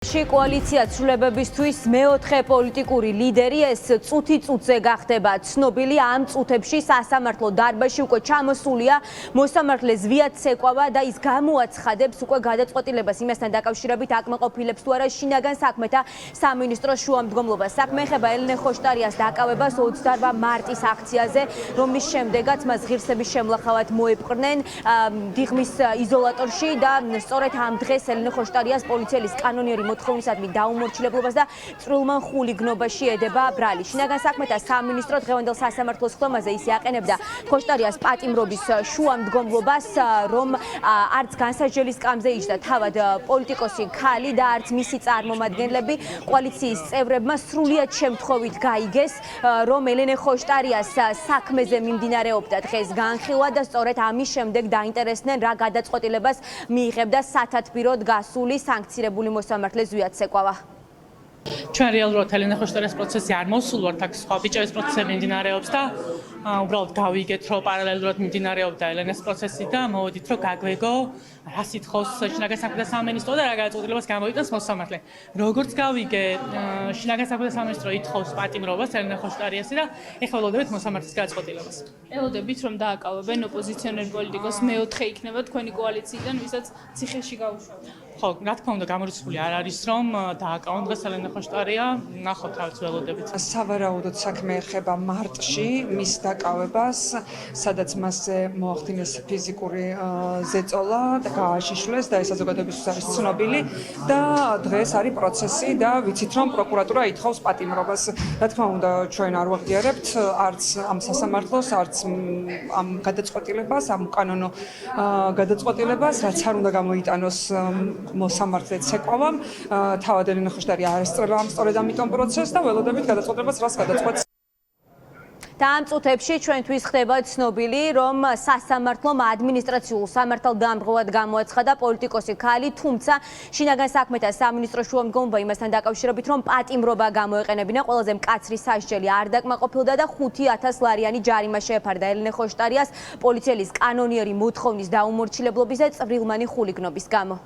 Koalitsia ცვლილებებისთვის მეოთხე პოლიტიკური ლიდერი ეს წუთი-წუთზე გახდება ცნობილი ამ წუთებში სასამართლო დარბაზში უკვე ჩამოსულია მოსამართლე ზვიად ცეკვავა და ის გამოაცხადებს უკვე გადაწყვეტილებას იმასთან დაკავშირებით აკმაყოფილებს თუ არა შინაგან საქმეთა სამინისტროს შუამდგომლობას. საქმე ეხება ელენე ხოშტარიას დაკავებას 28 მარტის აქციაზე, რომლის შემდეგაც მას ღირსების შემლახავად მოეპყრნენ დიღმის იზოლატორში და სწორედ ამ დღეს ელენე ხოშტარიას პოლიციელის კანონიერი მოთხოვნისადმი დაუმორჩილებლობას და წვრილმან ხულიგნობაში ედება ბრალი. შინაგან საქმეთა სამინისტრო დღევანდელ სასამართლოს ხდომაზე ისე აყენებდა ხოშტარიას პატიმრობის შუამდგომლობას, რომ არც განსაჯელის სკამზე იჯდა თავად პოლიტიკოსი ქალი და არც მისი წარმომადგენლები კოალიციის წევრებმა სრულიად შემთხვევით გაიგეს, რომ ელენე ხოშტარიას საქმეზე მიმდინარეობდა დღეს განხილვა და სწორედ ამის შემდეგ დაინტერესდნენ რა გადაწყვეტილებას მიიღებდა სათათბიროდ გასული სანქცირებული მოსამართლე ზვიად ცეკვავა. ჩვენ რეალურად ელენე ხოშტარიას პროცესი არ მოსულვართ, აქ სხვა ბიჭების პროცესები მიმდინარეობს და უბრალოდ გავიგეთ, რომ პარალელურად მიმდინარეობდა ელენეს პროცესი და მოვედით, რომ გაგვეგო რა სითხოს შინაგან საქმეთა სამინისტრო და რა გადაწყვეტილებას გამოიტანს მოსამართლე. როგორც გავიგე, შინაგან საქმეთა სამინისტრო ითხოვს პატიმრობას ელენე ხოშტარიასი და ეხლა ველოდებით მოსამართლის გადაწყვეტილებას. ელოდებით, რომ დააკავებენ ოპოზიციონერ პოლიტიკოს მეოთხე იქნება თქვენი კოალიციიდან, ვისაც ციხეში გაუშვათ. ხო, რა თქმა უნდა, გამორიცხული არ არის, რომ დააკავონ დღეს ელენე ხოშტარია, ნახოთ რა ველოდებით. სავარაუდოდ საქმე ეხება მარტში მის დაკავებას, სადაც მასზე მოახდინეს ფიზიკური ზეწოლა და გააშიშვლეს და ეს საზოგადოებისთვის არის ცნობილი და დღეს არის პროცესი და ვიცით, რომ პროკურატურა ითხოვს პატიმრობას. რა თქმა უნდა, ჩვენ არ ვაღიარებთ არც ამ სასამართლოს, არც ამ გადაწყვეტილებას, ამ კანონო გადაწყვეტილებას, რაც არ უნდა გამოიტანოს მოსამართლე ცეკვავამ. თავად ელენე ხოშტარია არ ესწრება ამ სწორედ ამიტომ პროცესს და ველოდებით გადაწყვეტილებას რას გადაწყვეტს. და ამ წუთებში ჩვენთვის ხდება ცნობილი, რომ სასამართლომ ადმინისტრაციულ სამართალდამღვრად გამოაცხადა პოლიტიკოსი ქალი, თუმცა შინაგან საქმეთა სამინისტროს შუამდგომლობა იმასთან დაკავშირებით, რომ პატიმრობა გამოეყენებინა, ყველაზე მკაცრი სასჯელი არ დაკმაყოფილდა და 5,000 ლარიანი ჯარიმა შეეფარდა ელენე ხოშტარიას პოლიციელის კანონიერი მოთხოვნის დაუმორჩილებლობის და წვრილმანი ხულიგნობის გამო.